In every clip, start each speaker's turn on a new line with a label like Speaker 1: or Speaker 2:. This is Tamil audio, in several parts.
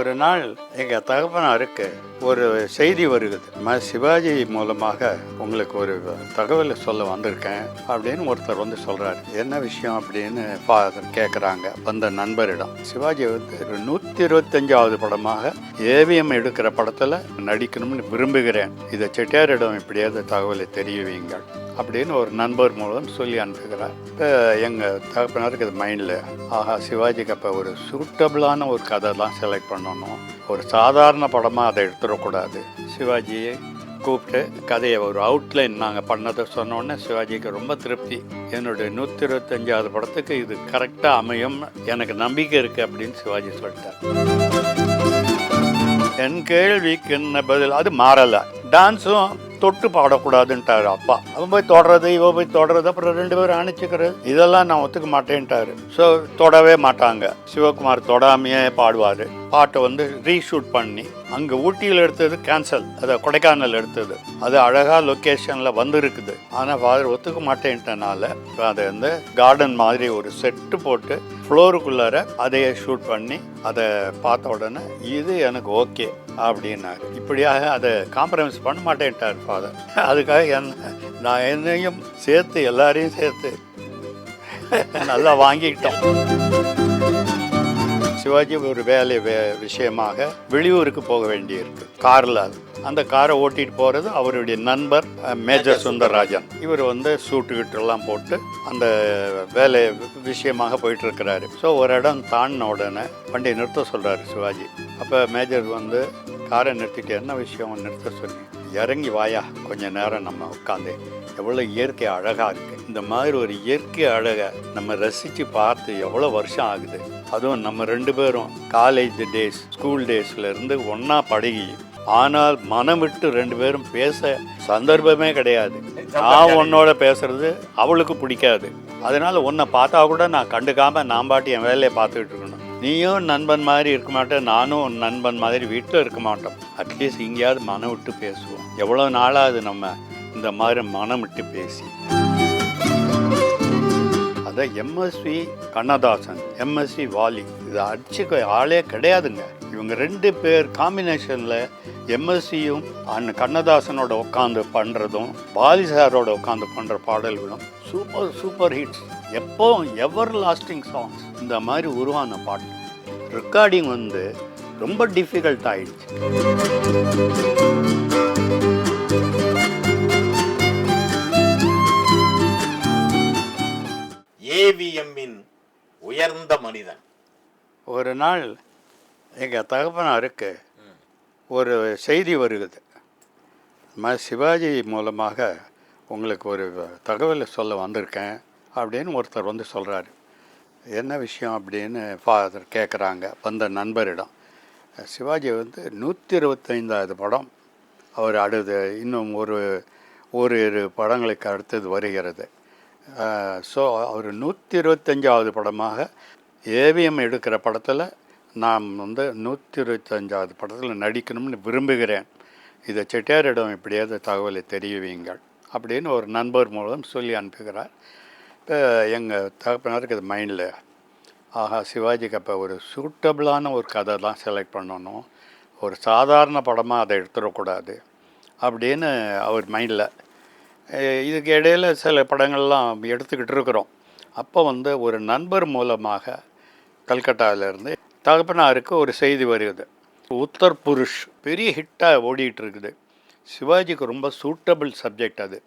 Speaker 1: ஒரு நாள் எங்கள் தகப்பனாருக்கு ஒரு செய்தி வருகுது, சிவாஜி மூலமாக உங்களுக்கு ஒரு தகவலை சொல்ல வந்திருக்கேன் அப்படின்னு ஒருத்தர் வந்து சொல்கிறாரு. என்ன விஷயம் அப்படின்னு ஃபாதர் கேட்குறாங்க வந்த நண்பரிடம். சிவாஜி வந்து ஒரு 125வது படமாக ஏவிஎம் எடுக்கிற படத்தில் நடிக்கணும்னு விரும்புகிறேன், இதை செட்டியாரிடம் எப்படியாவது தகவலை தெரிவிங்கள் அப்படின்னு ஒரு நண்பர் மூலம் சொல்லி அனுப்புகிறார். இப்போ எங்கள் தகப்பனாருக்கு அது மைண்டில், ஆஹா சிவாஜிக்கு அப்போ ஒரு சூட்டபிளான ஒரு கதை தான் செலக்ட் பண்ணணும், ஒரு சாதாரண படமாக அதை எடுத்துடக்கூடாது. சிவாஜியை கூப்பிட்டு கதையை ஒரு அவுட்லைன் நாங்கள் பண்ணதை சொன்னோன்னே சிவாஜிக்கு ரொம்ப திருப்தி. என்னுடைய 125வது படத்துக்கு இது கரெக்டாக அமையும், எனக்கு நம்பிக்கை இருக்குது அப்படின்னு சிவாஜி சொல்லிட்டார். என் கேள்விக்கு என்ன பதில்? அது மாறலை. டான்ஸும் தொட்டு பாடக்கூடாதுன்ட்டாரு அப்பா. அவன் போய் தொடறது, இவ போய் தொடறது, அப்புறம் 2 பேரும் அணைச்சிக்கிறது, இதெல்லாம் நான் ஒத்துக்க மாட்டேன்ட்டாரு. ஸோ தொடவே மாட்டாங்க. சிவகுமார் தொடாமையே பாடுவார். பாட்டை வந்து ரீஷூட் பண்ணி அங்கே ஊட்டியில் எடுத்தது கேன்சல், அதை கொடைக்கானல் எடுத்தது, அது அழகாக லொக்கேஷனில் வந்துருக்குது. ஆனால் ஃபாதர் ஒத்துக்க மாட்டேன்ட்டனால அதை வந்து கார்டன் மாதிரி ஒரு செட்டு போட்டு ஃப்ளோருக்குள்ளார அதையே ஷூட் பண்ணி அதை பார்த்த உடனே இது எனக்கு ஓகே அப்படின்னாரு. இப்படியாக அதை காம்ப்ரமைஸ் பண்ண மாட்டேன்ட்டார் ஃபாதர். அதுக்காக நான் என்னையும் சேர்த்து எல்லாரையும் சேர்த்து நல்லா வாங்கிக்கிட்டோம். சிவாஜி ஒரு வேலை விஷயமாக வெளியூருக்கு போக வேண்டியிருக்கு காரில். அந்த காரை ஓட்டிகிட்டு போகிறது அவருடைய நண்பர் மேஜர் சுந்தரராஜன். இவர் வந்து சூட்டுக்கிட்டெல்லாம் போட்டு அந்த வேலை விஷயமாக போயிட்டுருக்கிறாரு. ஸோ ஒரு இடம் தாண்டின உடனே வண்டியை நிறுத்த சொல்கிறாரு சிவாஜி. அப்போ மேஜர் வந்து காரை நிறுத்திட்டு, என்ன விஷயம் நிறுத்த சொல்லி, இறங்கி வாயா கொஞ்சம் நேரம் நம்ம உட்காந்து, எவ்வளோ இயற்கை அழகாக இருக்குது, இந்த மாதிரி ஒரு இயற்கை அழகை நம்ம ரசித்து பார்த்து எவ்வளோ வருஷம் ஆகுது. அதுவும் நம்ம 2 பேரும் காலேஜ் டேஸ் ஸ்கூல் டேஸ்லேருந்து ஒன்றா பழகி, ஆனால் மனம் விட்டு 2 பேரும் பேச சந்தர்ப்பமே கிடையாது. நான் உன்னோட பேசுறது அவளுக்கு பிடிக்காது, அதனால் உன்னை பார்த்தா கூட நான் கண்டுக்காமல் நான் பாட்டி என் வேலையை பார்த்துக்கிட்டு இருக்கணும். நீயும் நண்பன் மாதிரி இருக்க மாட்டேன், நானும் உன் நண்பன் மாதிரி வீட்டில் இருக்க மாட்டோம். அட்லீஸ்ட் எங்கேயாவது மனம் விட்டு பேசுவோம். எவ்வளோ நாளாவது நம்ம இந்த மாதிரி மனம் விட்டு பேசி. அதை எம்எஸ்வி கண்ணதாசன், எம்எஸ்வி வாலி, இதை அடிச்சுக்க ஆளே கிடையாதுங்க. இவங்க 2 பேர் காம்பினேஷனில் எம்எஸ்சியும் கண்ணதாசனோட உட்காந்து பண்ணுறதும் வாலி சாரோட உட்காந்து பண்ணுற பாடல்களும் சூப்பர் சூப்பர் ஹிட்ஸ், எப்போவும் எவர் லாஸ்டிங் சாங்ஸ். இந்த மாதிரி உருவான பாட்டு ரெக்கார்டிங் வந்து ரொம்ப டிஃபிகல்ட் ஆயிடுச்சு.
Speaker 2: ஏவிஎம்மின் உயர்ந்த மனிதன்.
Speaker 1: ஒரு நாள் எங்கள் தகப்பனாருக்கு ஒரு செய்தி வருகுது, சிவாஜி மூலமாக உங்களுக்கு ஒரு தகவலை சொல்ல வந்திருக்கேன் அப்படின்னு ஒருத்தர் வந்து சொல்கிறாரு. என்ன விஷயம் அப்படின்னு ஃபாதர் கேட்குறாங்க வந்த நண்பரிடம். சிவாஜி வந்து 125வது படம் அவர் அடுத்து இன்னும் ஒரு படங்களுக்கு அடுத்தது வருகிறது. ஸோ அவர் 125வது படமாக ஏவிஎம் எடுக்கிற படத்தில் நான் வந்து 125வது படத்தில் நடிக்கணும்னு விரும்புகிறேன், இதை செட்டியாரிடம் எப்படியாவது தகவலை தெரிவிங்கள் அப்படின்னு ஒரு நண்பர் மூலம் சொல்லி அனுப்புகிறார். இப்போ எங்கள் தகப்பனாருக்கு அது மைண்டில், ஆஹா சிவாஜிக்கு அப்போ ஒரு சூட்டபிளான ஒரு கதை தான் செலக்ட் பண்ணணும், ஒரு சாதாரண படமாக அதை எடுத்துடக்கூடாது அப்படின்னு அவர் மைண்டில். இதுக்கு இடையில் சில படங்கள்லாம் எடுத்துக்கிட்டு இருக்கிறோம். அப்போ வந்து ஒரு நண்பர் மூலமாக கல்கட்டாவிலேருந்து தகப்பனாருக்கு ஒரு செய்தி வருது, உத்தர் புருஷ் பெரிய ஹிட்டாக ஓடிட்டு இருக்குது, சிவாஜிக்கு ரொம்ப சூட்டபிள் சப்ஜெக்ட் அது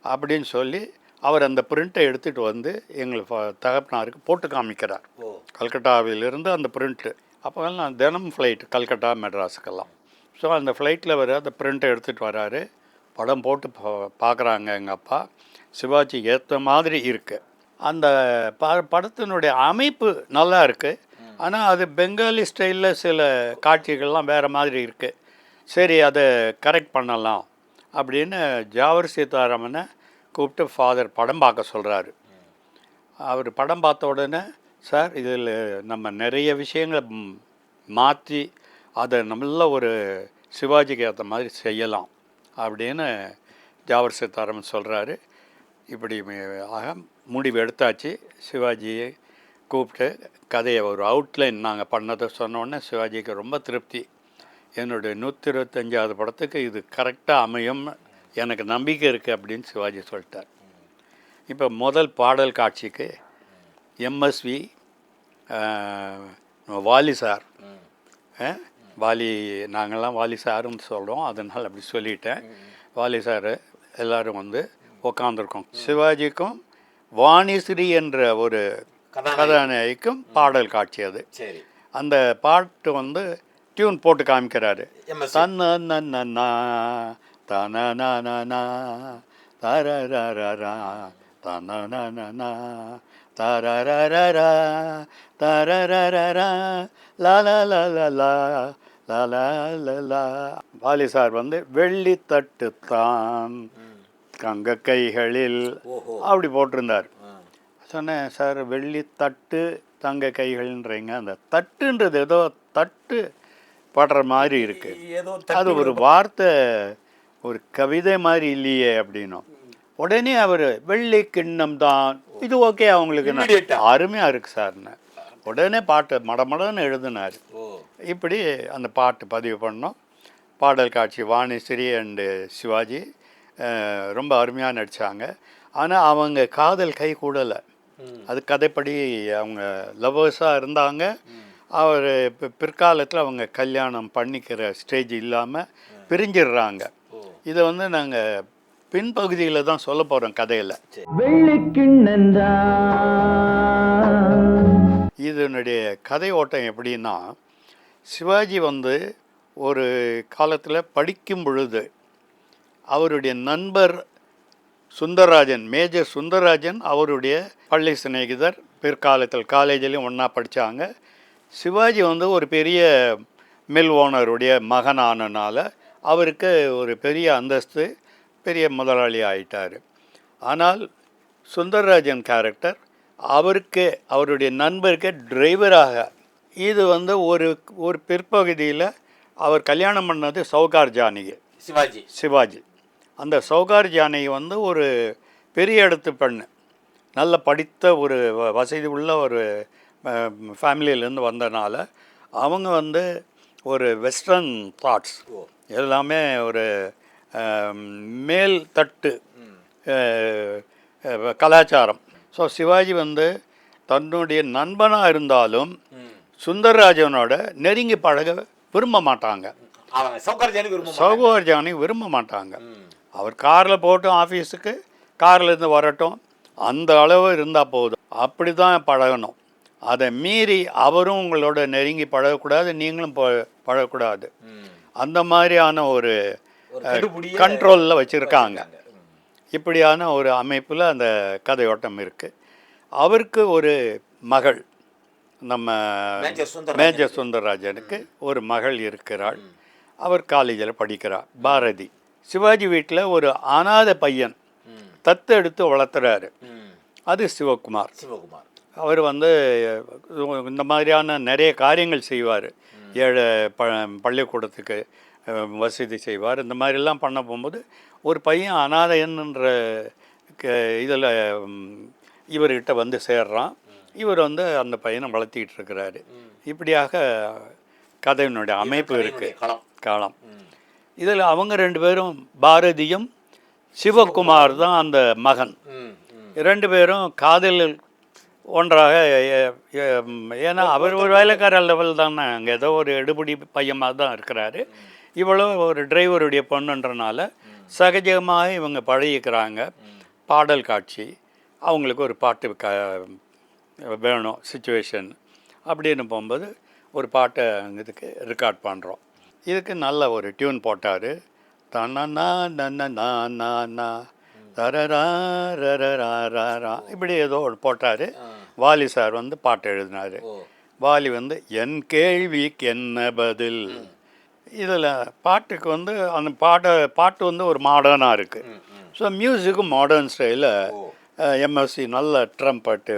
Speaker 1: அப்படின்னு சொல்லி அவர் அந்த பிரிண்ட்டை எடுத்துகிட்டு வந்து எங்களுக்கு தகப்பனாருக்கு போட்டு காமிக்கிறார். கல்கட்டாவிலிருந்து அந்த பிரிண்ட்டு. அப்போல்லாம் தினம் ஃப்ளைட் கல்கட்டா மெட்ராஸுக்கெல்லாம். ஸோ அந்த ஃப்ளைட்டில் வர அந்த பிரிண்ட்டை எடுத்துகிட்டு வராரு. படம் போட்டு பார்க்குறாங்க எங்கள் அப்பா. சிவாஜி ஏற்ற மாதிரி இருக்குது. அந்த படத்தினுடைய அமைப்பு நல்லா இருக்குது, ஆனால் அது பெங்காலி ஸ்டைலில் சில காட்சிகள்லாம் வேறு மாதிரி இருக்குது. சரி அதை கரெக்ட் பண்ணலாம் அப்படின்னு ஜாவர் சீதாராமனை கூப்பிட்டு ஃபாதர் படம் பார்க்க சொல்கிறாரு. அவர் படம் பார்த்த உடனே, சார் இதில் நம்ம நிறைய விஷயங்களை மாற்றி அதை நல்ல ஒரு சிவாஜிக்கு ஏற்ற மாதிரி செய்யலாம் அப்படின்னு ஜாவர் சீதாராமன் சொல்கிறாரு. இப்படி ஆக முடிவு எடுத்தாச்சு. சிவாஜியை கூப்பிட்டு கதையை ஒரு அவுட்லைன் நாங்கள் பண்ணதை சொன்னோடனே சிவாஜிக்கு ரொம்ப திருப்தி. என்னுடைய 125வது படத்துக்கு இது கரெக்டாக அமையும், எனக்கு நம்பிக்கை இருக்குது அப்படின்னு சிவாஜி சொல்லிட்டார். இப்போ முதல் பாடல் காட்சிக்கு எம்எஸ்வி, வாலி சார், வாலி, நாங்கள்லாம் வாலி சாருன்னு சொல்கிறோம், அதனால் அப்படி சொல்லிட்டேன். வாலி சார் எல்லோரும் வந்து உக்காந்துருக்கோம். சிவாஜிக்கும் வாணிஸ்ரீ என்ற ஒரு கதாநாயகிக்கும் பாடல் காட்சி அது. அந்த பாட்டு வந்து டியூன் போட்டு காமிக்கிறாரு. தன்னா தனனா தரரரா தனனா தரரரா தரரரா லலலலலா லலலலா. வாலி சார் வந்து வெள்ளித்தட்டு தான் கங்க கைகளில் அப்படி போட்டிருந்தார். சொன்னேன், சார் வெள்ளித்தட்டு தங்க கைகள்ன்றீங்க, அந்த தட்டுன்றது ஏதோ தட்டு பாடுற மாதிரி இருக்கு, அது ஒரு வார்த்தை, ஒரு கவிதை மாதிரி இல்லையே அப்படின்னும். உடனே அவர் வெள்ளி கிண்ணம் தான், இது ஓகே அவங்களுக்கு அருமையாக இருக்குது சார்னு உடனே பாட்டு மடமடன்னு எழுதினார். இப்படி அந்த பாட்டு பதிவு பண்ணோம். பாடல் காட்சி வாணிஸ்ரீ அண்டு சிவாஜி ரொம்ப அருமையாக நடித்தாங்க. ஆனால் அவங்க காதல் கை கூடலை, அது கதைப்படி அவங்க லவ்வர்ஸாக இருந்தாங்க. அவர் பிற்காலத்தில் அவங்க கல்யாணம் பண்ணிக்கிற ஸ்டேஜ் இல்லாமல் பிரிஞ்சிடுறாங்க. இதை வந்து நாங்கள் பின்பகுதியில் தான் சொல்ல போகிறோம் கதையில். இதனுடைய கதை ஓட்டம் எப்படின்னா, சிவாஜி வந்து ஒரு காலத்தில் படிக்கும் பொழுது அவருடைய நண்பர் சுந்தரராஜன், மேஜர் சுந்தரராஜன் அவருடைய பள்ளி சிநேகிதர், பிற்காலத்தில் காலேஜிலையும் ஒன்றா படித்தாங்க. சிவாஜி வந்து ஒரு பெரிய மில் ஓனருடைய மகனானனால அவருக்கு ஒரு பெரிய அந்தஸ்து, பெரிய முதலாளி ஆயிட்டார். ஆனால் சுந்தரராஜன் கேரக்டர் அவருக்கு, அவருடைய நண்பருக்கு டிரைவராக, இது வந்து ஒரு பிற்பகுதியில் அவர் கல்யாணம் பண்ணது சௌகார் ஜானகி, சிவாஜி. அந்த சௌகார் ஜானகி வந்து ஒரு பெரிய இடத்து பெண்ணு, நல்ல படித்த ஒரு வசதி உள்ள ஒரு ஃபேமிலியிலேருந்து வந்தனால அவங்க வந்து ஒரு வெஸ்டர்ன் தாட்ஸ், எல்லாமே ஒரு மேல் தட்டு கலாச்சாரம். ஸோ சிவாஜி வந்து தன்னுடைய நண்பனாக இருந்தாலும் சுந்தரராஜனோட நெருங்கி பழக விரும்ப மாட்டாங்க, சௌகார் ஜானகி விரும்ப மாட்டாங்க. அவர் காரில் போட்டு ஆஃபீஸுக்கு கார்லேருந்து வரட்டும், அந்த அளவு இருந்தால் போதும், அப்படி தான் பழகணும். அதை மீறி அவரும் உங்களோட நெருங்கி பழகக்கூடாது, நீங்களும் பழகக்கூடாது. அந்த மாதிரியான ஒரு கண்ட்ரோலில் வச்சுருக்காங்க. இப்படியான ஒரு அமைப்பில் அந்த கதையோட்டம் இருக்குது. அவருக்கு ஒரு மகள், நம்ம மேஜர் சுந்தரராஜனுக்கு ஒரு மகள் இருக்கிறாள். அவர் காலேஜில் படிக்கிறார், பாரதி. சிவாஜி வீட்டில் ஒரு அனாதை பையன் தத்து எடுத்து வளர்த்துறாரு, அது சிவகுமார். அவர் வந்து இந்த மாதிரியான நிறைய காரியங்கள் செய்வார். ஏழை பள்ளிக்கூடத்துக்கு வசதி செய்வார். இந்த மாதிரிலாம் பண்ண போகும்போது ஒரு பையன் அனாதைன்ற இதில் இவர்கிட்ட வந்து சேர்றான். இவர் வந்து அந்த பையனை வளர்த்திக்கிட்டு இருக்கிறாரு. இப்படியாக கதையினுடைய அமைப்பு இருக்குது, காலம். இதில் அவங்க ரெண்டு பேரும், பாரதியும் சிவகுமார் தான் அந்த மகன், ரெண்டு பேரும் காதலில் ஒன்றாக, ஏன்னா அவர் ஒரு வேலைக்கார லெவல் தானே, அங்கே ஏதோ ஒரு எடுபடி பையமாக தான் இருக்கிறாரு. இவ்வளோ ஒரு டிரைவருடைய பொண்ணுன்றனால சகஜமாக இவங்க பழகிக்கிறாங்க. பாடல் காட்சி, அவங்களுக்கு ஒரு பாட்டு வேணும், சுச்சுவேஷன் அப்படின்னு போகும்போது ஒரு பாட்டை இதுக்கு ரெக்கார்ட் பண்ணுறோம். இதுக்கு நல்ல ஒரு டியூன் போட்டார். தன்னா நன்னா தரரா ரரரா இப்படி ஏதோ ஒரு போட்டார். வாலி சார் வந்து பாட்டு எழுதினார். வாலி வந்து என் கேள்விக்கு என்ன பதில். இதில் பாட்டுக்கு வந்து அந்த பாட்டு வந்து ஒரு மாடர்னாக இருக்குது. ஸோ மியூசிக்கும் மாடர்ன் ஸ்டைலில் எம்எஸ்சி நல்ல ட்ரம்பட்டு,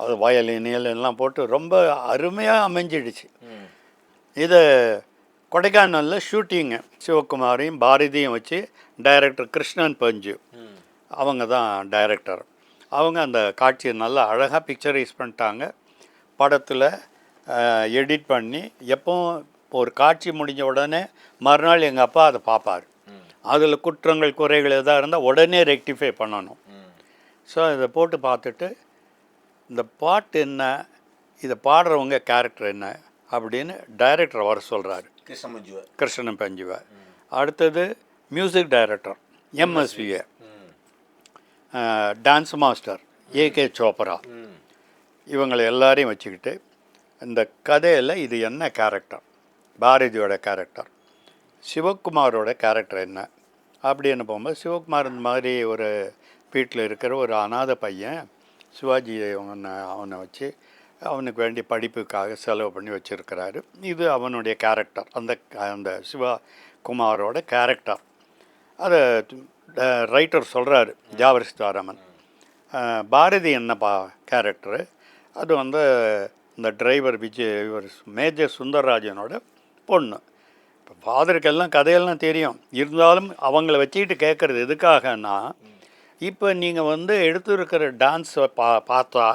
Speaker 1: அது வயலின் எல்லாம் போட்டு ரொம்ப அருமையாக அமைஞ்சிடுச்சு. இதை கொடைக்கானலில் ஷூட்டிங்கு சிவகுமாரையும் பாரதியும் வச்சு டைரக்டர் கிருஷ்ணன் பஞ்சு அவங்க தான் டைரக்டர். அவங்க அந்த காட்சியை நல்லா அழகாக பிக்சரைஸ் பண்ணிட்டாங்க. படத்தில் எடிட் பண்ணி எப்பவும் ஒரு காட்சி முடிஞ்ச உடனே மறுநாள் எங்கள் அப்பா அதை பார்ப்பார். அதில் குற்றங்கள் குறைகள் எதாக இருந்தால் உடனே ரெக்டிஃபை பண்ணணும். ஸோ இதை போட்டு பார்த்துட்டு இந்த பாட்டு என்ன, இதை பாடுறவங்க கேரக்டர் என்ன அப்படின்னு டைரக்டர் வர சொல்கிறாரு, கிருஷ்ணன் பஞ்சுவை. அடுத்தது மியூசிக் டைரக்டர் எம்எஸ்விஏ, டான்ஸ் மாஸ்டர் ஏகே சோப்ரா, இவங்களை எல்லாரையும் வச்சுக்கிட்டு இந்த கதையில் இது என்ன கேரக்டர், பாரதியோட கேரக்டர், சிவகுமாரோட கேரக்டர் என்ன அப்படின்னு போகும்போது, சிவகுமார் இந்த மாதிரி ஒரு வீட்டில் இருக்கிற ஒரு அநாத பையன், சிவாஜி அவனை வச்சு அவனுக்கு வேண்டிய படிப்புக்காக செலவு பண்ணி வச்சுருக்கிறாரு. இது அவனுடைய கேரக்டர், அந்த சிவகுமாரோட கேரக்டர். அதை ரைட்டர் சொல்கிறாரு ஜாவர் சித்தாராமன். பாரதி என்ன கேரக்டரு, அது இந்த டிரைவர் இவர் மேஜர் சுந்தரராஜனோட பொண்ணு. இப்போ ஃபாதருக்கெல்லாம் கதையெல்லாம் தெரியும், இருந்தாலும் அவங்கள வச்சுக்கிட்டு கேட்குறது எதுக்காகன்னா, இப்போ நீங்கள் எடுத்துருக்கிற டான்ஸை பார்த்தா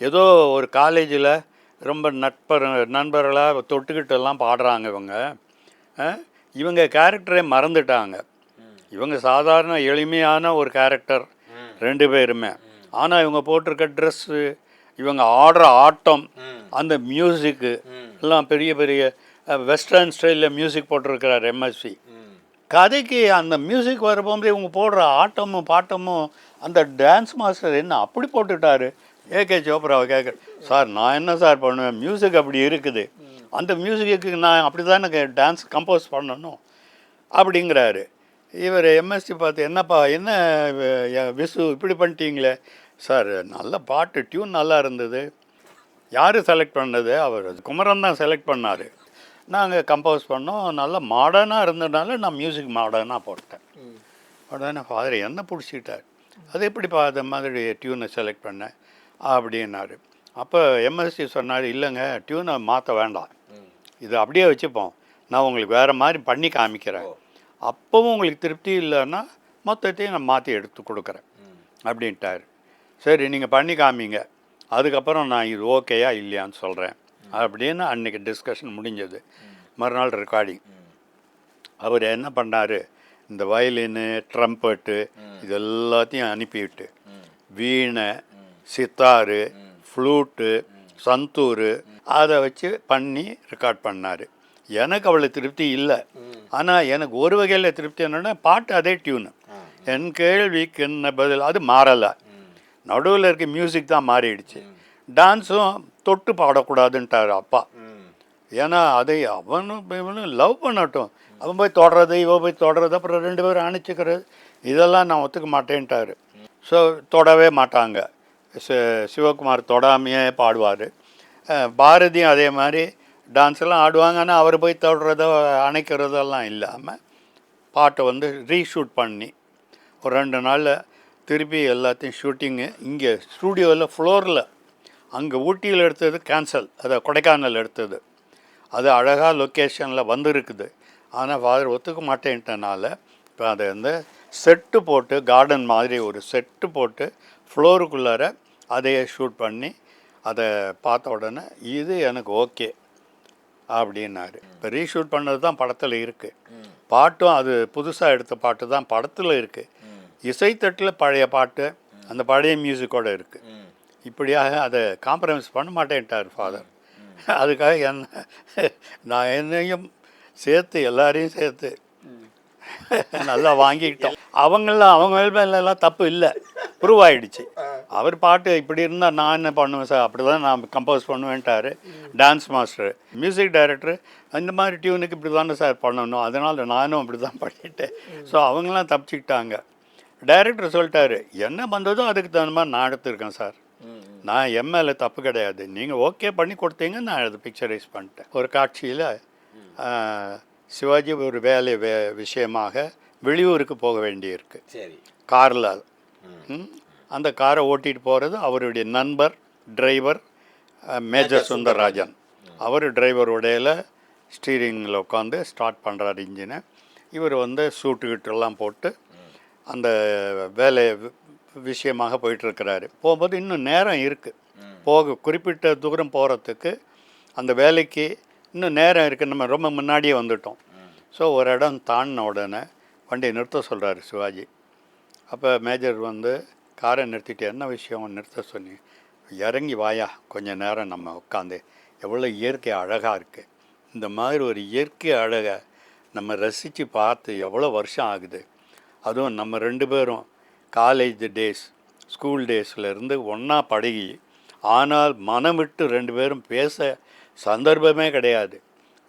Speaker 1: ஏதோ ஒரு காலேஜில் ரொம்ப நண்பர்களாக தொட்டுக்கிட்டெல்லாம் பாடுறாங்க இவங்க கேரக்டரே மறந்துட்டாங்க. இவங்க சாதாரண எளிமையான ஒரு கேரக்டர் 2 பேருமே. ஆனால் இவங்க போட்டிருக்க ட்ரெஸ்ஸு, இவங்க ஆடுற ஆட்டம், அந்த மியூசிக்கு எல்லாம் பெரிய பெரிய வெஸ்டர்ன் ஸ்டைலில் மியூசிக் போட்டிருக்கிறார் எம்எஸ்வி. கதைக்கு அந்த மியூசிக் வரப்போகும்போது இவங்க போடுற ஆட்டமும் பாட்டமும் அந்த டான்ஸ் மாஸ்டர் என்ன அப்படி போட்டுட்டாரு. ஏகே சோப்ராவை கேட்குற, சார் நான் என்ன சார் பண்ணுவேன், மியூசிக் அப்படி இருக்குது, அந்த மியூசிக்கு நான் அப்படி தானே டான்ஸ் கம்போஸ் பண்ணணும் அப்படிங்கிறாரு. இவர் எம்எஸ்சி பார்த்து, என்னப்பா என்ன விசு இப்படி பண்ணிட்டீங்களே. சார் நல்ல பாட்டு, டியூன் நல்லா இருந்தது. யார் செலக்ட் பண்ணது? அவர் குமரன் தான் செலக்ட் பண்ணார். நாங்கள் கம்போஸ் பண்ணோம், நல்லா மாடர்னாக இருந்ததுனால நான் மியூசிக் மாடர்னாக போட்டேன். உடனே ஃபாதர் என்ன பிடிச்சிக்கிட்டார், அது எப்படிப்பா அது மாதிரி டியூனை செலக்ட் பண்ணேன் அப்படின்னாரு. அப்போ எம்எஸ்சி சொன்னார், இல்லைங்க டியூனை மாற்ற வேண்டாம், இது அப்படியே வச்சுப்போம், நான் உங்களுக்கு வேறு மாதிரி பண்ணி காமிக்கிறேன், அப்போவும் உங்களுக்கு திருப்தி இல்லைன்னா மொத்தத்தையும் நான் மாற்றி எடுத்து கொடுக்குறேன் அப்படின்ட்டார். சரி நீங்கள் பண்ணி காமிங்க, அதுக்கப்புறம் நான் இது ஓகேயா இல்லையான்னு சொல்கிறேன் அப்படின்னு அன்றைக்கி டிஸ்கஷன் முடிஞ்சது. மறுநாள் ரெக்கார்டிங். அவர் என்ன பண்ணார், இந்த வயலின்னு ட்ரம்பட்டு இது எல்லாத்தையும் அனுப்பிவிட்டு வீணை, சித்தாரு, ஃப்ளூட்டு, சந்தூர் அதை வச்சு பண்ணி ரெக்கார்ட் பண்ணார். எனக்கு அவ்வளோ திருப்தி இல்லை. ஆனால் எனக்கு ஒரு வகையில் திருப்தி என்னென்னா, பாட்டு அதே டியூனு, என் கேள்விக்கு என்ன பதில், அது மாறலை. நடுவில் இருக்க மியூசிக் தான் மாறிடுச்சு. டான்ஸும் தொட்டு பாடக்கூடாதுன்ட்டார் அப்பா. ஏன்னா அதை அவனும் லவ் பண்ணட்டும், அவன் போய் தொடறது இவன் போய் தொடறது, அப்புறம் 2 பேரும் அணைச்சிக்கிறது, இதெல்லாம் நான் ஒத்துக்க மாட்டேன்ட்டார். ஸோ தொடவே மாட்டாங்க. சிவகுமார் தொடாமையே பாடுவார். பாரதியும் அதே மாதிரி டான்ஸெல்லாம் ஆடுவாங்க. ஆனால் அவர் போய் தொடுறதோ அணைக்கிறதெல்லாம் இல்லாமல் பாட்டை ரீஷூட் பண்ணி ஒரு 2 நாளில் திருப்பி எல்லாத்தையும் ஷூட்டிங்கு இங்கே ஸ்டூடியோவில் ஃப்ளோரில், அங்கே ஊட்டியில் எடுத்தது கேன்சல், அதை கொடைக்கானல் எடுத்தது, அது அழகாக லொக்கேஷனில் வந்துருக்குது. ஆனால் ஃபாதர் ஒத்துக்க மாட்டேன்ட்டனால இப்போ அதை செட்டு போட்டு, கார்டன் மாதிரி ஒரு செட்டு போட்டு ஃப்ளோருக்குள்ளார அதையே ஷூட் பண்ணி அதை பார்த்த உடனே இது எனக்கு ஓகே அப்படின்னாரு. இப்போ ரீஷூட் பண்ணது தான் படத்தில் இருக்குது. பாட்டும் அது புதுசாக எடுத்த பாட்டு தான் படத்தில் இருக்குது. இசைத்தட்டில் பழைய பாட்டு, அந்த பழைய மியூசிக்கோடு இருக்குது. இப்படியாக அதை காம்ப்ரமைஸ் பண்ண மாட்டேன்ட்டார் ஃபாதர். அதுக்காக நான் என்னையும் சேர்த்து எல்லாரையும் சேர்த்து நல்லா வாங்கிக்கிட்டோம். அவங்க மேலாம் தப்பு இல்லை, ப்ரூவ் ஆகிடுச்சு. அவர் பாட்டு இப்படி இருந்தால் நான் என்ன பண்ணுவேன் சார், அப்படி தான் நான் கம்போஸ் பண்ணுவேன்ட்டார் டான்ஸ் மாஸ்டர். மியூசிக் டைரக்டரு இந்த மாதிரி டியூனுக்கு இப்படி தானே சார் பண்ணணும், அதனால் நானும் அப்படி தான் பண்ணிட்டேன். ஸோ அவங்களாம் தப்பிச்சுக்கிட்டாங்க. டைரக்டர் சொல்லிட்டாரு, என்ன வந்ததோ அதுக்கு தகுந்த மாதிரி நான் எடுத்துருக்கேன் சார், நான் எம்எல்ஏ தப்பு கிடையாது, நீங்கள் ஓகே பண்ணி கொடுத்தீங்க, நான் அதை பிக்சரைஸ் பண்ணிட்டேன். ஒரு காட்சியில் சிவாஜி ஒரு வேலை விஷயமாக வெளியூருக்கு போக வேண்டியிருக்கு. காரில் அந்த காரை ஓட்டிகிட்டு போகிறது அவருடைய நண்பர் டிரைவர் மேஜர் சுந்தரராஜன். அவர் டிரைவர் உடையில் ஸ்டீரிங்கில் உட்காந்து ஸ்டார்ட் பண்ணுறாரு இன்ஜினை. இவர் சூட்டுக்கிட்டெல்லாம் போட்டு அந்த வேலை விஷயமாக போயிட்டுருக்கிறாரு. போகும்போது இன்னும் நேரம் இருக்குது, குறிப்பிட்ட தூரம் போகிறதுக்கு அந்த வேலைக்கு இன்னும் நேரம் இருக்குது, நம்ம ரொம்ப முன்னாடியே வந்துட்டோம். ஸோ ஒரு இடம் தாண்டின உடனே வண்டியை நிறுத்த சொல்கிறாரு சிவாஜி. அப்போ மேஜர் வந்து காரை நிறுத்திட்டு, என்ன விஷயம் நிறுத்த சொன்னி, இறங்கி வாயா கொஞ்சம் நேரம் நம்ம உட்காந்து, எவ்வளோ இயற்கை அழகாக இருக்குது, இந்த மாதிரி ஒரு இயற்கை அழகை நம்ம ரசித்து பார்த்து எவ்வளோ வருஷம் ஆகுது. அதுவும் நம்ம 2 பேரும் காலேஜ் டேஸ் ஸ்கூல் டேஸ்லேருந்து ஒன்றா பழகி, ஆனால் மனம் விட்டு 2 பேரும் பேச சந்தர்ப்பமே கிடையாது.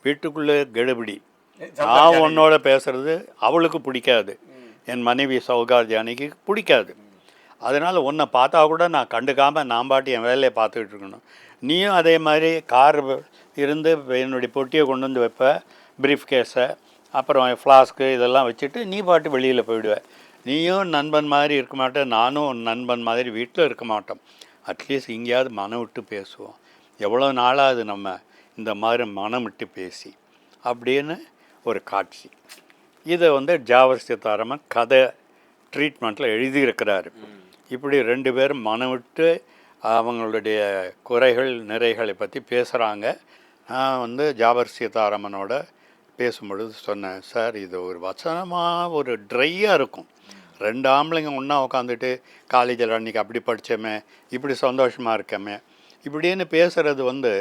Speaker 1: வீட்டுக்குள்ளே கெடுபிடி. நான் உன்னோட பேசுகிறது அவளுக்கு பிடிக்காது, என் மனைவி சௌகார்ஜானிக்கு பிடிக்காது. அதனால் உன்னை பார்த்தா கூட நான் கண்டுக்காமல் நான் பாட்டி என் வேலையை பார்த்துக்கிட்டு இருக்கணும். நீயும் அதே மாதிரி கார் இருந்து என்னுடைய பொட்டியை கொண்டு வந்து வைப்ப, ப்ரீஃப் கேஸை, அப்புறம் ஃப்ளாஸ்க்கு இதெல்லாம் வச்சுட்டு நீ பாட்டு வெளியில் போயிடுவேன். நீயும் நண்பன் மாதிரி இருக்க மாட்டேன், நானும் நண்பன் மாதிரி வீட்டில் இருக்க மாட்டோம். அட்லீஸ்ட் எங்கேயாவது மனம் விட்டு பேசுவோம். எவ்வளோ நாளாவது நம்ம இந்த மாதிரி மனம் விட்டு பேசி அப்படின்னு ஒரு காட்சி. இதை வந்து ஜாவர் சீதாராமன் கதை ட்ரீட்மெண்ட்டில் எழுதியிருக்கிறாரு. இப்படி 2 பேரும் மனம் விட்டு அவங்களுடைய குறைகள் நிறைகளை பற்றி பேசுகிறாங்க. நான் வந்து ஜாவர் சீதாராமனோட பேசும்பொழுது சொன்னேன், சார் இது ஒரு வசனமாக ஒரு ட்ரையாக இருக்கும். 2 ஆம்பளைங்க ஒன்றா உட்காந்துட்டு காலேஜில் அன்றைக்கி அப்படி படித்தோமே, இப்படி சந்தோஷமாக இருக்கமே, இப்படின்னு பேசுகிறது வந்து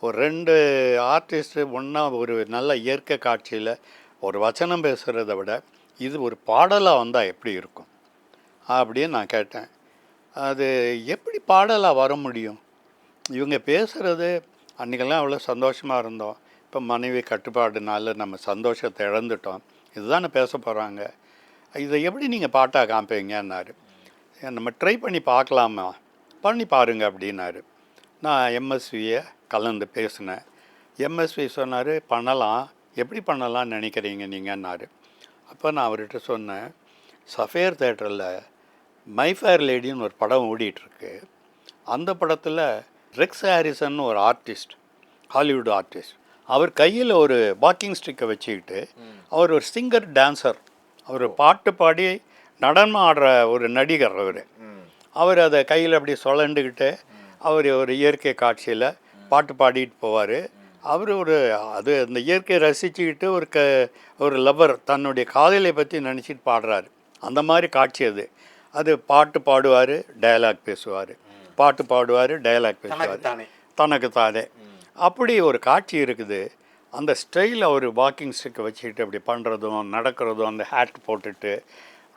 Speaker 1: ஒரு 2 ஆர்டிஸ்ட்டு ஒன்றா ஒரு நல்ல இயற்கை காட்சியில் ஒரு வசனம் பேசுகிறத விட இது ஒரு பாடலாக வந்தால் எப்படி இருக்கும் அப்படின்னு நான் கேட்டேன். அது எப்படி பாடலாக வர முடியும்? இவங்க பேசுகிறது அன்றைக்கெல்லாம் அவ்வளோ சந்தோஷமாக இருந்தோம், இப்போ மனைவி கட்டுப்பாடுனால நம்ம சந்தோஷத்தை இழந்துட்டோம், இதுதானே பேச போகிறாங்க, இதை எப்படி நீங்கள் பாட்டாக காமிப்பீங்கன்னாரு. நம்ம ட்ரை பண்ணி பார்க்கலாமா, பண்ணி பாருங்க அப்படின்னாரு. நான் எம்எஸ்வியை கலந்து பேசினேன். எம்எஸ்வி சொன்னார், பண்ணலாம், எப்படி பண்ணலாம்னு நினைக்கிறீங்க நீங்கன்னாரு. அப்போ நான் அவர்கிட்ட சொன்னேன், சஃபேர் தேட்டரில் மை ஃபேர் லேடின்னு ஒரு படம் ஓடிட்டுருக்கு. அந்த படத்தில் ரெக்ஸ் ஹாரிசன் ஒரு ஆர்டிஸ்ட், ஹாலிவுட் ஆர்டிஸ்ட், அவர் கையில் ஒரு வாக்கிங் ஸ்டிக்கை வச்சுக்கிட்டு, அவர் ஒரு சிங்கர் டான்ஸர், அவர் பாட்டு பாடி நடனம் ஆடுற ஒரு நடிகர். அவர் அதை கையில் அப்படி சுழண்டுக்கிட்டு அவர் ஒரு இயற்கை காட்சியில் பாட்டு பாடிட்டு போவார். அவர் அது அந்த இயற்கையை ரசிச்சுக்கிட்டு ஒரு லவர் தன்னுடைய காதலை பற்றி நினச்சிட்டு பாடுறாரு. அந்த மாதிரி காட்சி அது பாட்டு பாடுவார், டயலாக் பேசுவார், பாட்டு பாடுவார், டயலாக் பேசுவார், தனக்கு தானே. அப்படி ஒரு காட்சி இருக்குது. அந்த ஸ்டைலில் ஒரு வாக்கிங் ஸ்டிக்கை வச்சுக்கிட்டு அப்படி பண்ணுறதும் நடக்கிறதும், அந்த ஹேட் போட்டுட்டு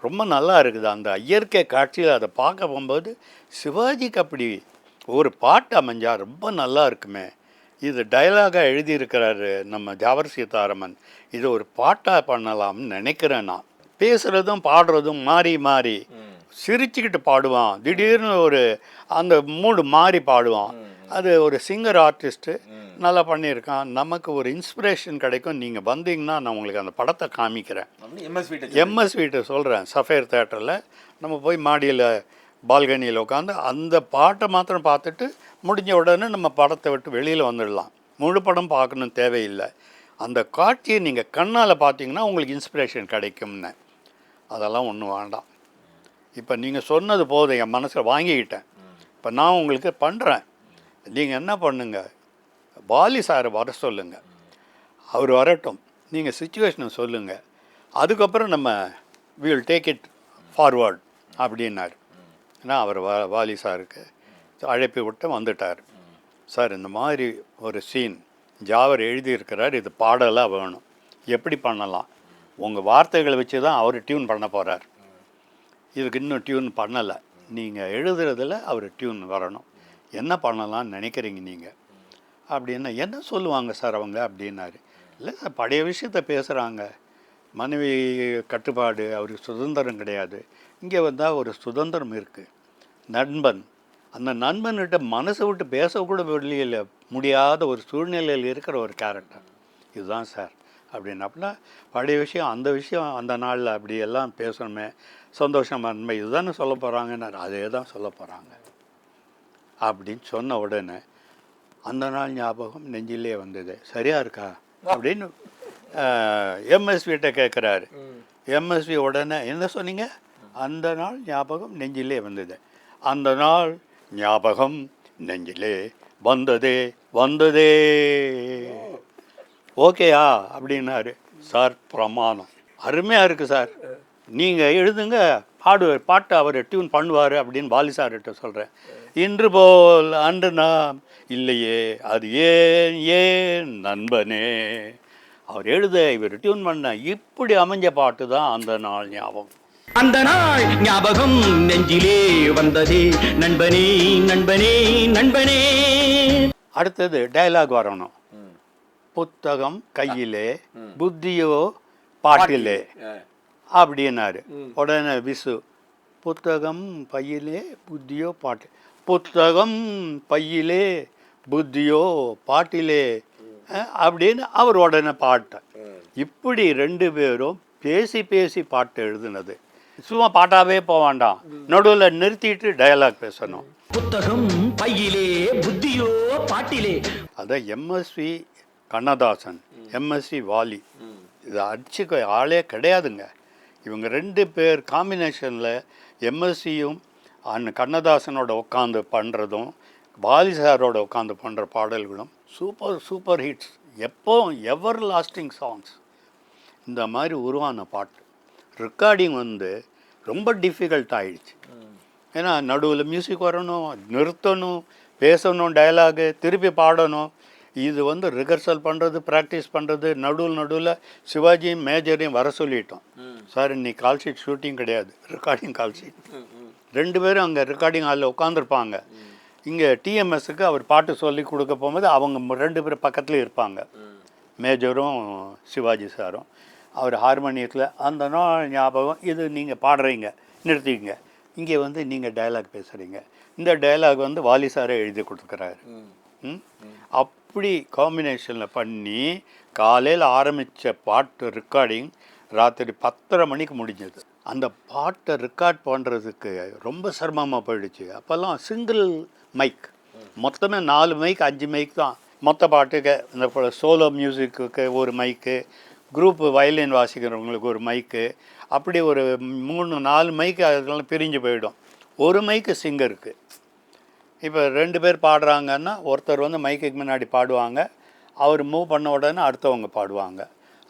Speaker 1: ரொம்ப நல்லா இருக்குது. அந்த இயற்கை காட்சியில் அதை பார்க்க போகும்போது சிவாஜிக்கு அப்படி ஒரு பாட்டு அமைஞ்சால் ரொம்ப நல்லா இருக்குமே, இது டயலாகாக எழுதியிருக்கிறாரு நம்ம ஜாவர் சீதாராமன், இது ஒரு பாட்டாக பண்ணலாம்னு நினைக்கிறேன். நான் பேசுகிறதும் பாடுறதும் மாறி மாறி, சிரிச்சுக்கிட்டு பாடுவான், திடீர்னு ஒரு அந்த மூடு மாறி பாடுவான். அது ஒரு சிங்கர் ஆர்டிஸ்ட்டு நல்லா பண்ணியிருக்கான். நமக்கு ஒரு இன்ஸ்பிரேஷன் கிடைக்கும். நீங்கள் வந்தீங்கன்னா நான் உங்களுக்கு அந்த படத்தை காமிக்கிறேன். எம்எஸ்விட்ட சொல்கிறேன், சஃபேர் தேட்டரில் நம்ம போய் மாடியில் பால்கனியில் உட்காந்து அந்த பாட்டை மாத்திரம் பார்த்துட்டு முடிஞ்ச உடனே நம்ம படத்தை விட்டு வெளியில் வந்துடலாம். முழு படம் பார்க்கணும் தேவையில்லை. அந்த காட்சியை நீங்கள் கண்ணால் பார்த்தீங்கன்னா உங்களுக்கு இன்ஸ்பிரேஷன் கிடைக்கும்னு. அதெல்லாம் ஒன்றும் வேண்டாம். இப்போ நீங்கள் சொன்னது போதும், என் மனசில் வாங்கிக்கிட்டேன். இப்போ நான் உங்களுக்கு பண்ணுறேன். நீங்கள் என்ன பண்ணுங்க, பாலி சாரை வர சொல்லுங்கள், அவர் வரட்டும், நீங்கள் சுச்சுவேஷனை சொல்லுங்கள், அதுக்கப்புறம் நம்ம we will take it forward அப்படின்னாரு. ஏன்னா அவர் வாலி சாருக்கு அழைப்பு விட்டு வந்துட்டார். சார் இந்த மாதிரி ஒரு சீன் ஜாவர் எழுதியிருக்கிறார், இது பாடலாக வேணும், எப்படி பண்ணலாம்? உங்கள் வார்த்தைகளை வச்சு தான் அவர் டியூன் பண்ண போகிறார், இதுக்கு இன்னும் டியூன் பண்ணலை, நீங்கள் எழுதுறதில் அவர் டியூன் வரணும், என்ன பண்ணலான்னு நினைக்கிறீங்க நீங்கள் அப்படின்னா? என்ன சொல்லுவாங்க சார் அவங்க அப்படின்னாரு. இல்லை சார், பழைய விஷயத்த பேசுகிறாங்க, மனைவி கட்டுப்பாடு, அவருக்கு சுதந்திரம் கிடையாது. இங்கே வந்தால் ஒரு சுதந்திரம் இருக்குது. நண்பன், அந்த நண்பன்கிட்ட மனசை விட்டு பேசக்கூட வெளியில் முடியாத ஒரு சூழ்நிலையில் இருக்கிற ஒரு கேரக்டர் இதுதான் சார் அப்படின்னா, பழைய விஷயம், அந்த விஷயம், அந்த நாளில் அப்படி எல்லாம் பேசணுமே, சந்தோஷமாக நன்மை இதுதானே சொல்ல போகிறாங்கன்னு. அதே தான் சொல்ல போகிறாங்க அப்படின்னு சொன்ன உடனே அந்த நாள் ஞாபகம் நெஞ்சிலே வந்தது. சரியா இருக்கா அப்படின்னு எம்எஸ்விட்ட கேட்குறாரு. எம்எஸ்வி உடனே என்ன சொன்னீங்க? அந்த நாள் ஞாபகம் நெஞ்சிலே வந்தது. அந்த நாள் ஞாபகம் நெஞ்சிலே வந்ததே வந்ததே. ஓகேயா அப்படின்னாரு. சார் பிரமாணம், அருமையாக இருக்குது சார், நீங்கள் எழுதுங்க, பாட்டு அவர் டியூன் பண்ணுவார் அப்படின்னு வாலி சார்கிட்ட சொல்கிறேன். இன்று போல் அன்று நாம் இல்லையே, அது ஏன் ஏன் நண்பனே, அவர் எழுத இவர் டியூன் பண்ண இப்படி அமைஞ்ச பாட்டு தான் அந்த நாள் ஞாபகம்.
Speaker 3: அந்த நாள் ஞாபகம் நெஞ்சிலே வந்ததே, நண்பனே நண்பனே நண்பனே.
Speaker 1: அடுத்தது டயலாக் வரணும். புத்தகம் கையிலே புத்தியோ பாட்டிலே அப்படின்னாரு. உடனே விசு, புத்தகம் பையிலே புத்தியோ பாட்டு, புத்தகம் பையிலே புத்தியோ பாட்டிலே அப்படின்னு அவர் உடனே பாட்டை. இப்படி 2 பேரும் பேசி பேசி பாட்டு எழுதுனது. சும்மா பாட்டாவே போக வேண்டாம், நடுவில் நிறுத்திட்டு டயலாக் பேசணும்.
Speaker 3: புத்தகம் பையிலே புத்தியோ பாட்டிலே.
Speaker 1: அதான் எம்எஸ்வி கண்ணதாசன், எம்எஸ்வி வாலி, இது அடிச்சுக்க ஆளே கிடையாதுங்க. இவங்க 2 பேர் காம்பினேஷனில் எம்எஸ்சியும் கண்ணதாசனோட உட்காந்து பண்ணுறதும் வாலி சாரோட உட்காந்து பண்ணுற பாடல்களும் சூப்பர் சூப்பர் ஹிட்ஸ், எப்போ எவர் லாஸ்டிங் சாங்ஸ். இந்த மாதிரி உருவான பாட்டு ரெக்கார்டிங் ரொம்ப டிஃபிகல்ட் ஆகிடுச்சு. ஏன்னா நடுவில் மியூசிக் வரணும், நிறுத்தணும், பேசணும், டயலாகு திருப்பி பாடணும். இது ரிஹர்சல் பண்ணுறது, ப்ராக்டிஸ் பண்ணுறது, நடுவில் சிவாஜியும் மேஜரையும் வர சொல்லிட்டோம். சார் இன்னைக்கு கால் ஷீட் ஷூட்டிங் கிடையாது, ரெக்கார்டிங் கால் ஷீட். 2 பேரும் அங்கே ரெக்கார்டிங் ஹாலில் உட்காந்துருப்பாங்க. இங்கே டிஎம்எஸ்க்கு அவர் பாட்டு சொல்லி கொடுக்க போகும்போது அவங்க 2 பேர் பக்கத்துலேயே இருப்பாங்க, மேஜரும் சிவாஜி சாரும். அவர் ஹார்மோனியத்தில் அந்த நாள் ஞாபகம், இது நீங்கள் பாடுறீங்க, நிறுத்திங்க, இங்கே நீங்கள் டயலாக் பேசுகிறீங்க. இந்த டயலாக் வாலி சாரே எழுதி கொடுத்துக்கிறாரு. அப்படி காம்பினேஷனில் பண்ணி காலையில் ஆரம்பித்த பாட்டு ரெக்கார்டிங் ராத்திரி 10:30 மணிக்கு முடிஞ்சது. அந்த பாட்டை ரெக்கார்ட் பண்ணுறதுக்கு ரொம்ப சிரமமாக போயிடுச்சு. அப்போல்லாம் சிங்கிள் மைக், மொத்தமே 4 மைக் 5 மைக் தான் மொத்த பாட்டுக்கு. இந்த சோலோ மியூசிக்கு ஒரு மைக்கு, குரூப் வயலின் வாசிக்கிறவங்களுக்கு ஒரு மைக்கு, அப்படி ஒரு 3-4 மைக்கு அதெல்லாம் பிரிஞ்சு போயிடும். ஒரு மைக்கு சிங்கருக்கு. இப்போ 2 பேர் பாடுறாங்கன்னா ஒருத்தர் மைக்குக்கு முன்னாடி பாடுவாங்க, அவர் மூவ் பண்ண உடனே அடுத்தவங்க பாடுவாங்க.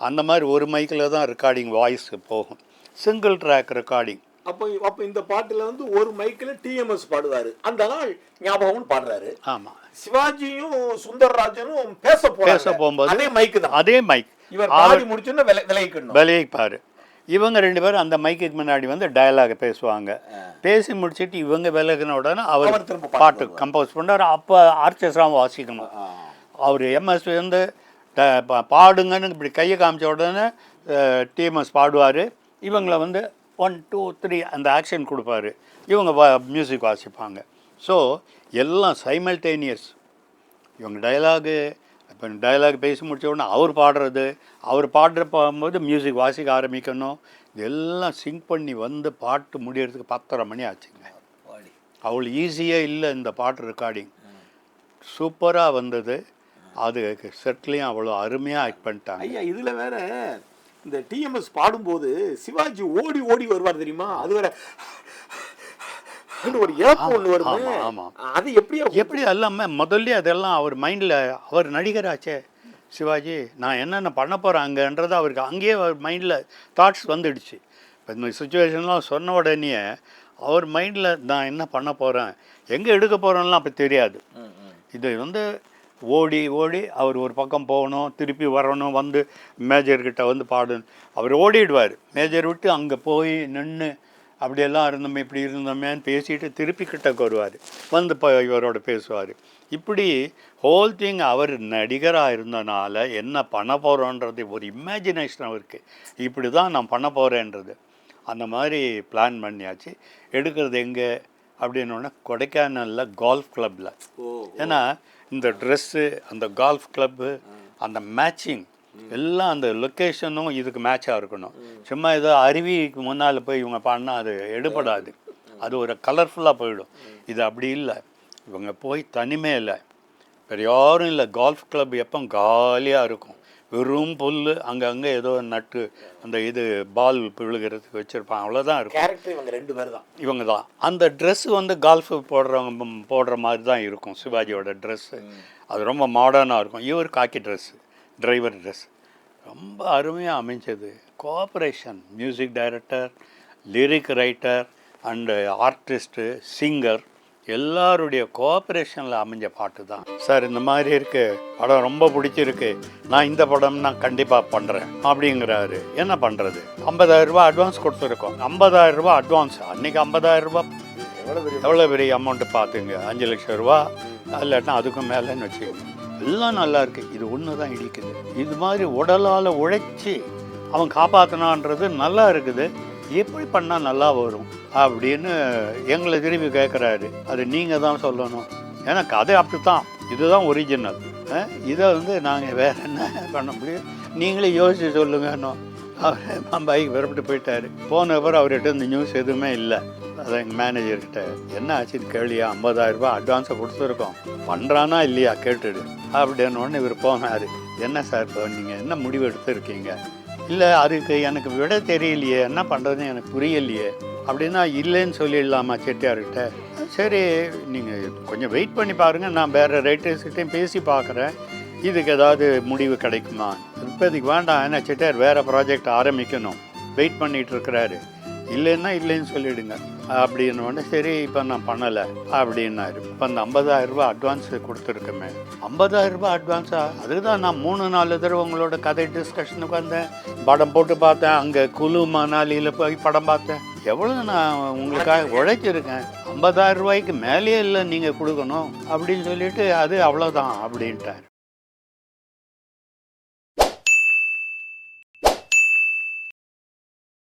Speaker 1: அந்த மாதிரி ஒரு மைக்கில் தான் ரெக்கார்டிங் வாய்ஸ் போகும், சிங்கிள் ட்ராக் ரெக்கார்டிங்.
Speaker 2: அப்போ இந்த பாட்டில் ஒரு மைக்கில் டிஎம்எஸ் பாடுவார், அந்த நாள் ஞாபகம்னு பாடுறாரு.
Speaker 1: ஆமாம்,
Speaker 2: சிவாஜியும் சுந்தரராஜனும் பேச போகும்போது அதே மைக்கு தான், அதே மைக். இவர் பாடி முடிச்சோன்னா விலைப்பாரு. இவங்க 2 பேரும் அந்த மைக்குக்கு முன்னாடி டயலாக பேசுவாங்க. பேசி முடிச்சுட்டு இவங்க விலகின உடனே அவர் பாட்டு கம்போஸ் பண்ணார். அப்போ ஆர்கெஸ்ட்ராவும் வாசிக்கணும். அவர் எம்எஸ்வி பாடுங்கன்னு இப்படி கையை காமிச்ச உடனே டிஎம்எஸ் பாடுவார். இவங்களை 1 2 3 அந்த ஆக்ஷன் கொடுப்பாரு, இவங்க மியூசிக் வாசிப்பாங்க. ஸோ எல்லாம் சைமல்டேனியஸ். இவங்க டயலாகு, இப்போ டயலாக் பேசி முடித்த உடனே அவர் பாடுறது, அவர் பாடுற போகும்போது மியூசிக் வாசிக்க ஆரம்பிக்கணும். இதெல்லாம் சிங்க் பண்ணி பாட்டு முடியறதுக்கு 10:30 மணி ஆச்சுங்க. அவ்வளோ ஈஸியாக இல்லை இந்த பாட்டு ரெக்கார்டிங். சூப்பராக வந்தது. அது செட்லேயும் அவ்வளோ அருமையாக ஆக்ட் பண்ணிட்டாங்க. ஐயா இதில் வேற இந்த டிஎம்எஸ் பாடும்போது சிவாஜி ஓடி ஓடி வருவார் தெரியுமா? அது வேற ஒரு இழப்பு ஒன்று வரும்.
Speaker 1: ஆமாம்,
Speaker 2: அது எப்படி
Speaker 1: எல்லாமே முதல்ல அதெல்லாம் அவர் மைண்டில், அவர் நடிகராச்சே சிவாஜி, நான் என்னென்ன பண்ண போகிறேன் அங்கேன்றது அவருக்கு அங்கேயே அவர் மைண்டில் தாட்ஸ் வந்துடுச்சு. இப்போ இந்த சுச்சுவேஷன்லாம் சொன்ன உடனே அவர் மைண்டில் நான் என்ன பண்ண போகிறேன், எங்கே எடுக்க போகிறேன்லாம் அப்போ தெரியாது. இது ஓடி ஓடி அவர் ஒரு பக்கம் போகணும், திருப்பி வரணும், மேஜர்கிட்ட பாடணும். அவர் ஓடிடுவார், மேஜர் விட்டு அங்கே போய் நின்று அப்படியெல்லாம் இருந்தோமே இப்படி இருந்தோமேன்னு பேசிட்டு திருப்பி கிட்டக்கு வருவார், இவரோட பேசுவார். இப்படி ஹோல் திங் அவர் நடிகராக இருந்தனால என்ன பண்ண போகிறோன்றது ஒரு இமேஜினேஷன் அவருக்கு, இப்படி தான் நான் பண்ண போகிறேன்றது. அந்த மாதிரி பிளான் பண்ணியாச்சு. எடுக்கிறது எங்கே அப்படின்னோடனே கொடைக்கானலில் கால்ஃப் கிளப்பில். ஏன்னா இந்த ட்ரெஸ்ஸு, அந்த கால்ஃப் கிளப்பு, அந்த மேட்சிங் எல்லாம், அந்த லொக்கேஷனும் இதுக்கு மேட்சாக இருக்கணும். சும்மா ஏதோ அருவிக்கு முன்னால் போய் இவங்க பாடினா அது எடுபடாது, அது ஒரு கலர்ஃபுல்லாக போயிடும். இது அப்படி இல்லை, இவங்க போய் தனிமையில் வேறு யாரும் இல்லை, கால்ஃப் கிளப் எப்போ காலியாக இருக்கும், வெறும் புல் அங்கங்கே ஏதோ நட்டு அந்த இது பால் விழுகிறதுக்கு வச்சுருப்பான், அவ்வளோதான் இருக்கும்.
Speaker 2: கேரக்டர் இவங்க 2 பேர் தான்.
Speaker 1: இவங்க தான். அந்த ட்ரெஸ்ஸு வந்து கால்ஃப் போடுறவங்க போடுற மாதிரி தான் இருக்கும் சிவாஜியோட ட்ரெஸ்ஸு. அது ரொம்ப மாடர்னாக இருக்கும். இவர் காக்கி ட்ரெஸ்ஸு, டிரைவர் ட்ரெஸ் ரொம்ப அருமையாக அமைஞ்சது. Cooperation, music director, lyric writer and artist, singer எல்லாருடைய கோஆப்ரேஷனில் அமைஞ்ச பாட்டு தான் சார். இந்த மாதிரி இருக்குது, படம் ரொம்ப பிடிச்சிருக்கு, நான் இந்த படம் நான் கண்டிப்பாக பண்ணுறேன் அப்படிங்கிறாரு. என்ன பண்ணுறது, 50,000 ரூபா அட்வான்ஸ் கொடுத்துருக்கோம். 50,000 ரூபா அட்வான்ஸ், அன்றைக்கி 50,000 ரூபா எவ்வளோ பெரிய அமௌண்ட்டு பார்த்துங்க. 5 லட்சம் ரூபா இல்லாட்டினா அதுக்கும் மேலேன்னு வச்சுக்கோங்க. எல்லாம் நல்லா இருக்குது, இது ஒன்று தான் இடிக்குது. இது மாதிரி உடலால் உழைச்சி அவன் காப்பாற்றினான்றது நல்லா இருக்குது, எப்படி பண்ணால் நல்லா வரும் அப்படின்னு எங்களை திரும்பி கேட்குறாரு. அது நீங்கள் தான் சொல்லணும், ஏன்னா கதை அப்படி தான், இதுதான் ஒரிஜினல். இதை வந்து நாங்கள் வேறு என்ன பண்ண முடியும், நீங்களே யோசிச்சு சொல்லுங்கன்னு அவர் பம்பாய்க்கு விரப்பிட்டு போயிட்டார். போன அப்புறம் அவர்கிட்ட இந்த நியூஸ் எதுவுமே இல்லை. அதான் எங்கள் மேனேஜர்கிட்ட என்ன ஆச்சுன்னு கேள்வியா, 50,000 ரூபா அட்வான்ஸை கொடுத்துருக்கோம், பண்ணுறானா இல்லையா கேட்டுடு அப்படின்னு ஒன்று இவர் போனார். என்ன சார் இப்போ நீங்கள் என்ன முடிவு எடுத்துருக்கீங்க? இல்லை அதுக்கு எனக்கு விட தெரியலையே, என்ன பண்ணுறதுன்னு எனக்கு புரியலையே அப்படின்னா, இல்லைன்னு சொல்லிடலாமா செட்டியார்கிட்ட? சரி நீங்கள் கொஞ்சம் வெயிட் பண்ணி பாருங்கள், நான் வேறு ரைட்டர்ஸ்கிட்டையும் பேசி பார்க்குறேன், இதுக்கு ஏதாவது முடிவு கிடைக்குமா. இப்போதைக்கு வேண்டாம், ஏன்னா செட்டியார் வேறு ப்ராஜெக்ட் ஆரம்பிக்கணும், வெயிட் பண்ணிகிட்டு இருக்கிறாரு, இல்லைன்னா இல்லைன்னு சொல்லிவிடுங்க அப்படின்னு. சரி இப்போ நான் பண்ணலை அப்படின்னாரு. இப்போ அந்த 50,000 ரூபா அட்வான்ஸ் கொடுத்துருக்கமே, 50,000 ரூபா அட்வான்ஸா? அதுக்கு தான் நான் 3-4 தடவை உங்களோட கதை டிஸ்கஷனுக்கு வந்தேன், படம் போட்டு பார்த்தேன், அங்கே குழு மணாலியில் போய் படம் பார்த்தேன், எவ்வளோ நான் உங்களுக்காக உழைச்சிருக்கேன், 50,000 ரூபாய்க்கு மேலேயே இல்லை நீங்கள் கொடுக்கணும் அப்படின்னு சொல்லிட்டு அது அவ்வளோதான் அப்படின்ட்டார்.